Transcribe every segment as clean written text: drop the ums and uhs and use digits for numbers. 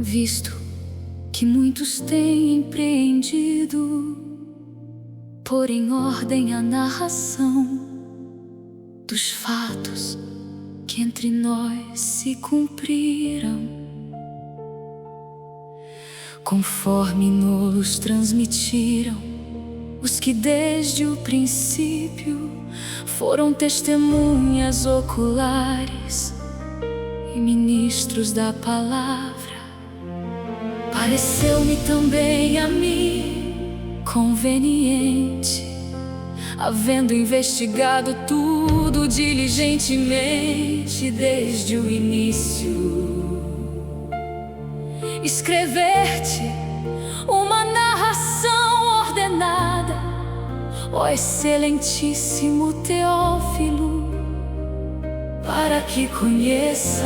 visto que muitos têm empreendido pôr em ordem a narração dos fatos que entre nós se cumpriram, conforme nos transmitiram os que desde o princípio foram testemunhas oculares e ministros da palavra. Pareceu-me também a mim conveniente, havendo investigado tudo diligentemente desde o início, escrever-te uma narração ordenada, ó excelentíssimo Teófilo, para que conheças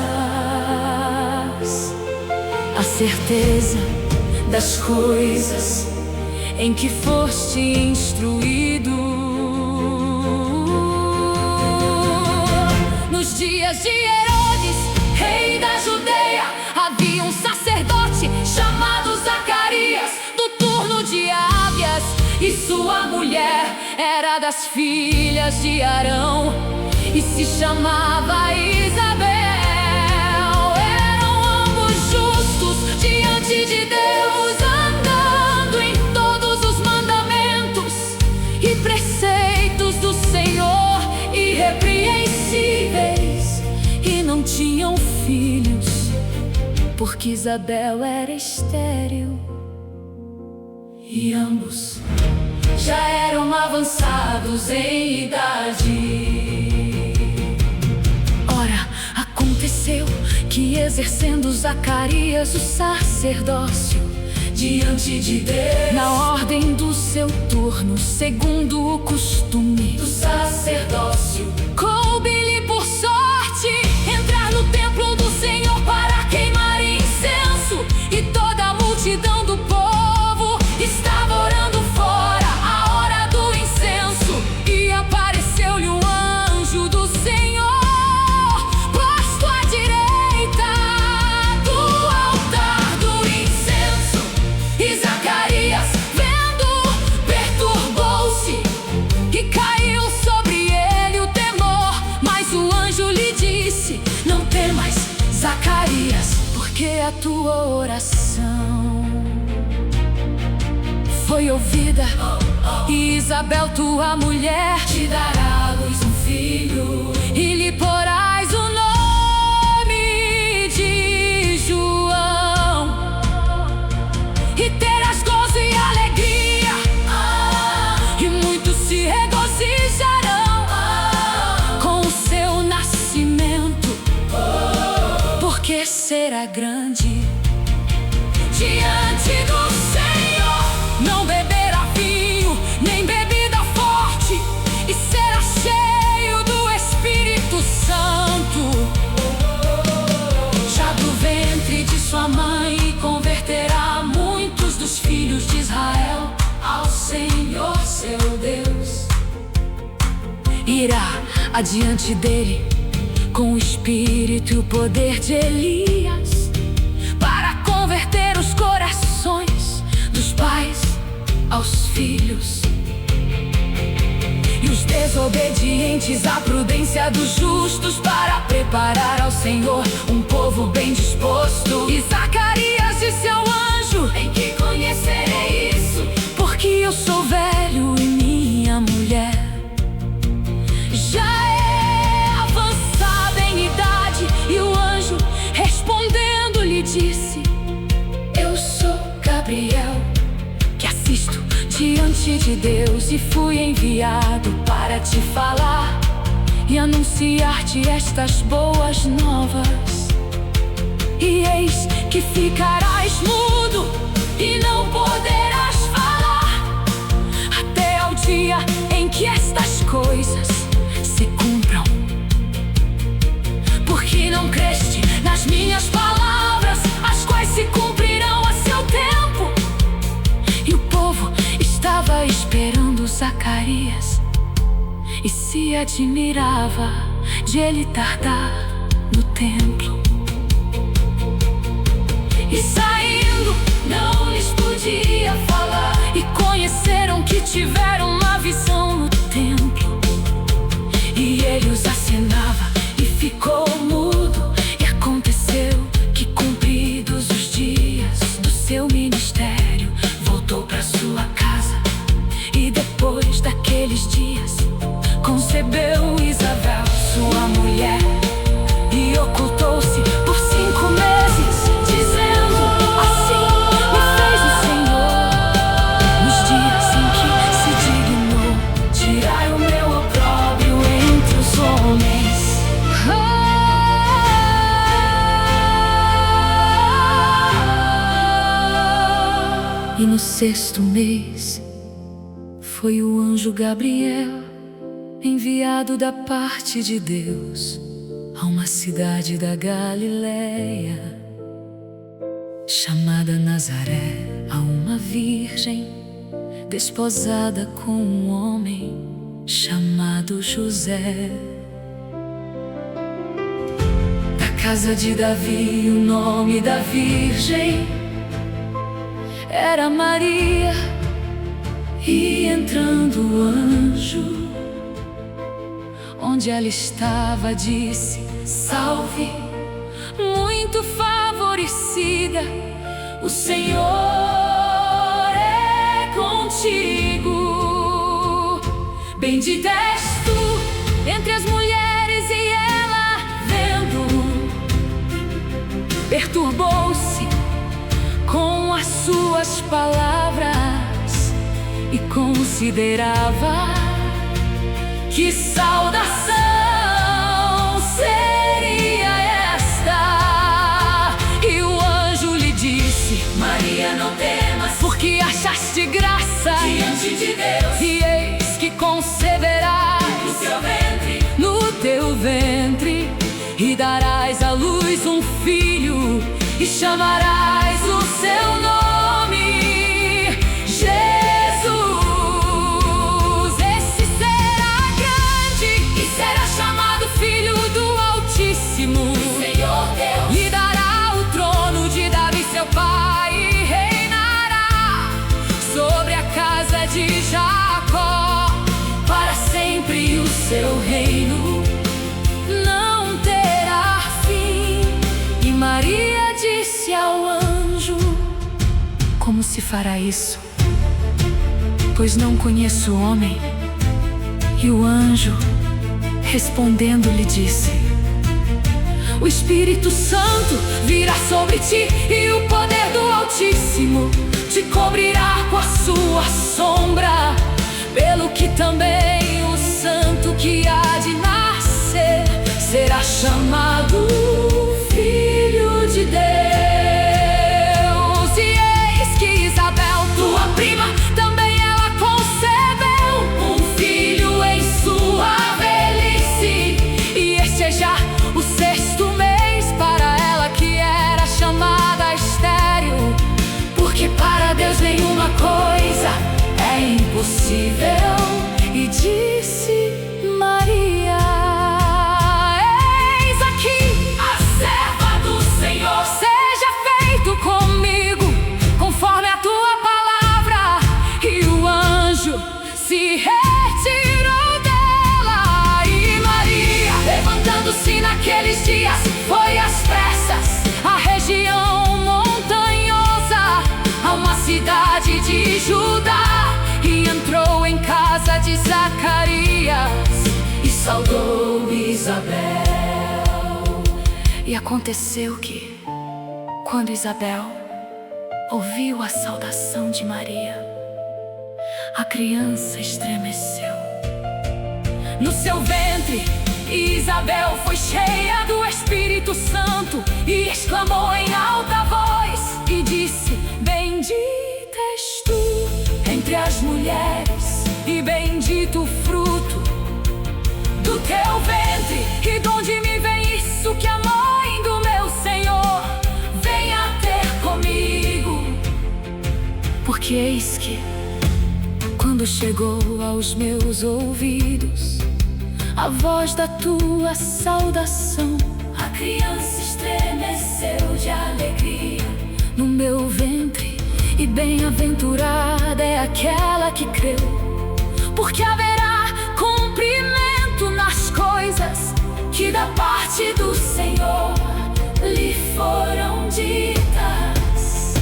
a certeza das coisas em que foste instruído. Nos dias de Herodes, rei da Judeia, havia um sacerdote chamado Zacarias, do turno de Ábias, e sua mulher era das filhas de Arão, e se chamava Isabel. Diante de Deus, andando em todos os mandamentos e preceitos do Senhor, irrepreensíveis, e não tinham filhos, porque Isabel era estéril, e ambos já eram avançados em idade. Ora, aconteceu que, exercendo Zacarias o sacerdócio diante de Deus, na ordem do seu turno, segundo o costume do sacerdócio, coube-lhe por sorte entrar no templo do Senhor para queimar incenso, e toda a multidão do povo estava orando fora a hora do incenso, e apareceu-lhe um anjo do Senhor, posto à direita do altar do incenso. E Zacarias, vendo, perturbou-se, e caiu sobre ele o temor. Mas o anjo lhe disse: não temas, Zacarias, porque a tua oração foi ouvida, e Isabel, tua mulher, te dará à luz um filho, e lhe porás o nome de João, e terás gozo e alegria, e muitos se regozijarão com o seu nascimento, porque será grande diante do Senhor. Não beberá vinho, nem bebida forte, e será cheio do Espírito Santo. Já do ventre de sua mãe converterá muitos dos filhos de Israel ao Senhor seu Deus. Irá adiante dele com o espírito e o poder de Elias, para converter os corações dos pais aos filhos, e os desobedientes à prudência dos justos, para preparar ao Senhor um povo bem disposto. E Zacarias disse ao anjo: em que conhecerei isso? Porque eu sou velho e minha mulher já é avançada em idade. E o anjo, respondendo, lhe disse: eu sou Gabriel, que assisto diante de Deus, e fui enviado para te falar e anunciar-te estas boas novas. E eis que ficarás mudo e não poderás falar até ao dia em que estas coisas se cumpram, porque não creste nas minhas palavras, as quais se cumprirão a seu tempo. E o povo estava esperando Zacarias, e se admirava de ele tardar no templo. E no 6º mês, foi o anjo Gabriel, enviado da parte de Deus a uma cidade da Galileia, chamada Nazaré, a uma virgem desposada com um homem chamado José. Da casa de Davi, o nome da virgem era Maria. E entrando o anjo, onde ela estava, disse: salve, muito favorecida, o Senhor é contigo. Bendita és tu entre as mulheres. E ela, vendo, perturbou-se com as suas palavras e considerava que saudação seria esta. E o anjo lhe disse: Maria, não temas, porque achaste graça diante de Deus. E eis que conceberás no teu ventre, e darás à luz um filho, e chamarás o seu nome Jesus. Esse será grande e será chamado Filho do Altíssimo. O Senhor Deus lhe dará o trono de Davi seu pai, e reinará sobre a casa de Jacó para sempre, e o seu reino não terá fim. E Maria disse ao anjo: como se fará isso, pois não conheço o homem? E o anjo, respondendo, lhe disse: o Espírito Santo virá sobre ti, e o poder do Altíssimo te cobrirá com a sua sombra. Pelo que também o santo que há de nascer será chamado Filho de Deus. E eis que Isabel, tua prima, também ela concebeu um filho em sua velhice. E este é já o 6º mês para ela, que era chamada estéril, porque para Deus nenhuma coisa é impossível. E disse Maria: eis aqui a serva do Senhor, seja feito comigo conforme a tua palavra. E o anjo se retirou dela. E Maria, levantando-se naqueles dias, foi às pressas à região montanhosa, a uma cidade de Judá, e entrou em casa de Zacarias e saudou Isabel. E aconteceu que, quando Isabel ouviu a saudação de Maria, a criança estremeceu no seu ventre. E Isabel foi cheia do Espírito Santo e exclamou em alta voz e disse: bendita és tu entre as mulheres, e bendito o fruto do teu ventre. E de onde me vem isso que a mãe do meu Senhor venha ter comigo? Porque eis que, quando chegou aos meus ouvidos a voz da tua saudação, a criança estremeceu de alegria no meu ventre. E bem-aventurada é aquela que creu, porque haverá cumprimento nas coisas que da parte do Senhor lhe foram ditas.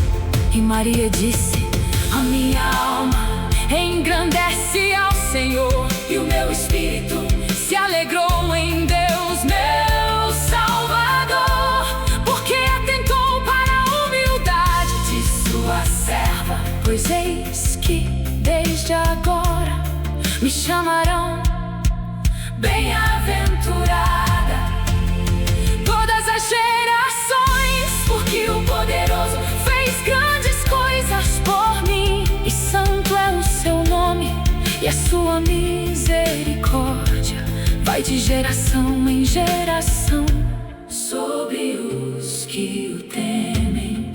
E Maria disse: a minha alma engrandece ao Senhor, e o meu espírito se alegrou em Deus, meu Salvador, porque atentou para a humildade de sua serva. Pois eis que desde agora me chamarão bem-aventurada todas as gerações, porque o poderoso fez grandes coisas por mim. a sua misericórdia vai de geração em geração sobre os que o temem.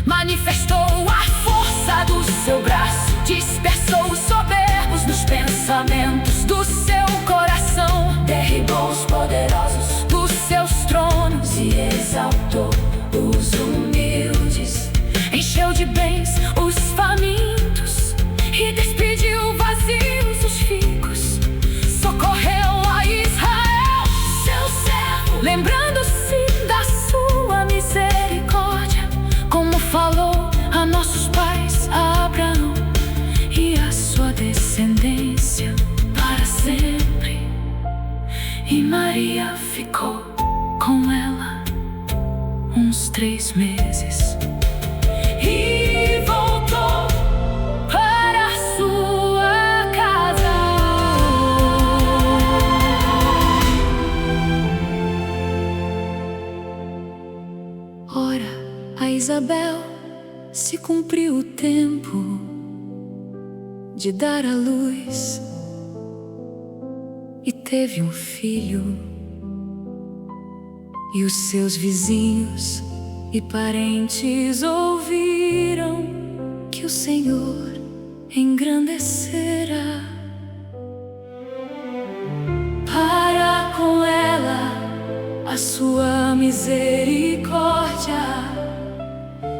Manifestou a força do seu braço, dispersou os soberbos nos pensamentos do seu coração, derribou os poderosos dos seus tronos e exaltou os humildes, encheu de bens os famintos e despediu vazios os ricos. Socorreu a Israel, seu servo, lembrando-se da sua misericórdia, como falou a nossos pais, a Abraão e a sua descendência para sempre. E Maria ficou com ela uns 3 meses e voltou para sua casa. Ora, a Isabel se cumpriu o tempo de dar à luz e teve um filho. E os seus vizinhos e parentes ouviram que o Senhor engrandecera para com ela a sua misericórdia,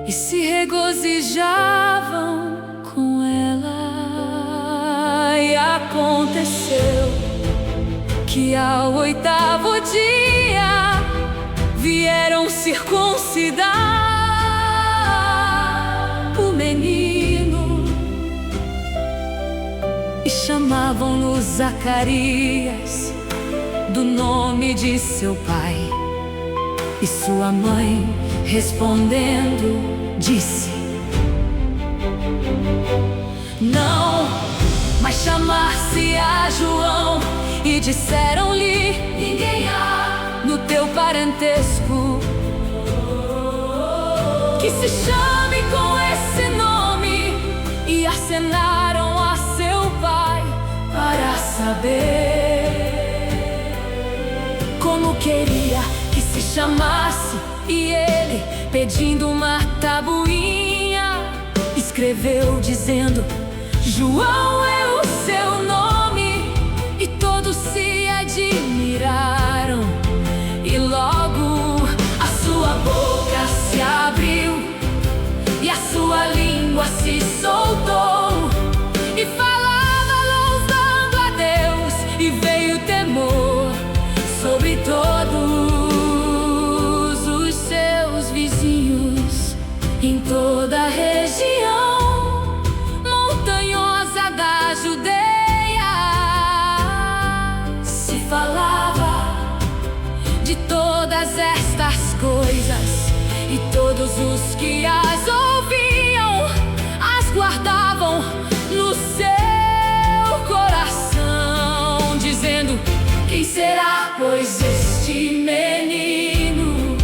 e se regozijavam com ela. E aconteceu que ao 8º dia vieram circuncidar o menino e chamavam-no Zacarias, do nome de seu pai. E sua mãe, respondendo, disse: não, mas chamar-se-á João. E disseram-lhe: ninguém há no teu parentesco que se chame com esse nome. E acenaram a seu pai para saber como queria que se chamasse. E ele, pedindo uma tabuinha, escreveu dizendo: João é o seu nome. E todos se admiraram, e logo a sua boca se abriu e a sua língua se soltou, e falava louvando a Deus. E veio temor sobre todos os seus vizinhos em toda a região montanhosa da Judeia. Se falava de todas estas coisas, e todos os que as ouviam as guardavam no seu coração, dizendo: quem será, pois, este menino?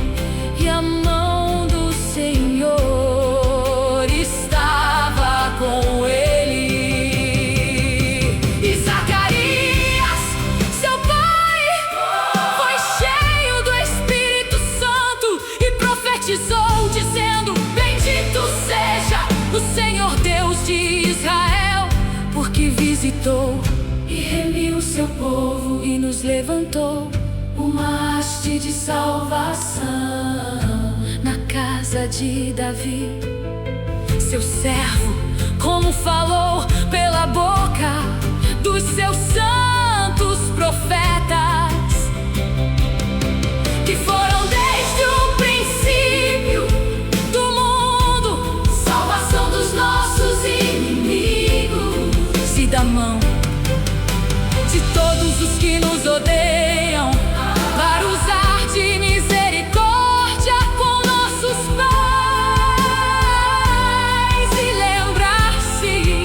E a mão do Senhor estava com ele. E Zacarias, seu pai, foi cheio do Espírito Santo e profetizou, dizendo: bendito seja o Senhor Deus de Israel, porque visitou e remiu seu povo e nos levantou uma haste de salvação na casa de Davi, seu servo, como falou pela boca dos seus santos profetas, que foram desde o princípio do mundo, salvação dos nossos inimigos e da mão de todos os que nos odeiam, para usar de misericórdia com nossos pais e lembrar-se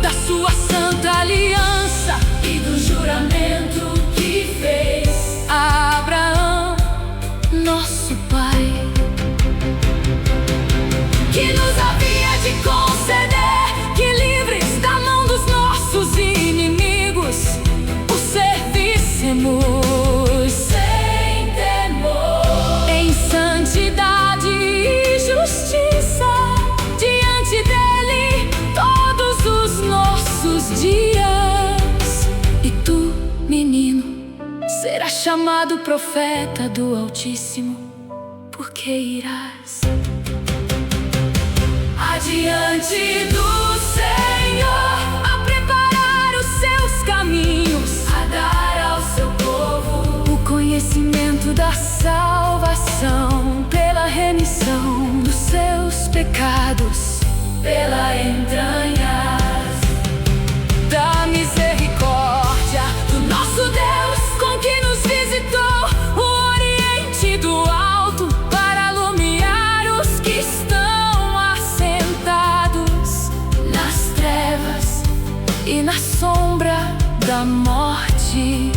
da sua santa aliança e do juramento chamado profeta do Altíssimo, porque irás adiante do Senhor, a preparar os seus caminhos, a dar ao seu povo o conhecimento da salvação, pela remissão dos seus pecados, pela entranha da misericórdia do nosso Deus, com que nos visitou o Oriente do Alto, para alumiar os que estão assentados nas trevas e na sombra da morte,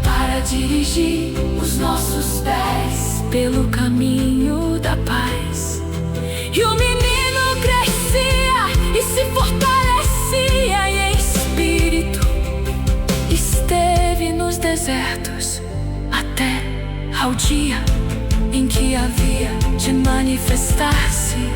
para dirigir os nossos pés pelo caminho da paz. E o menino crescia e se fortalecia em espírito, esteve nos desertos até ao dia em que havia de manifestar-se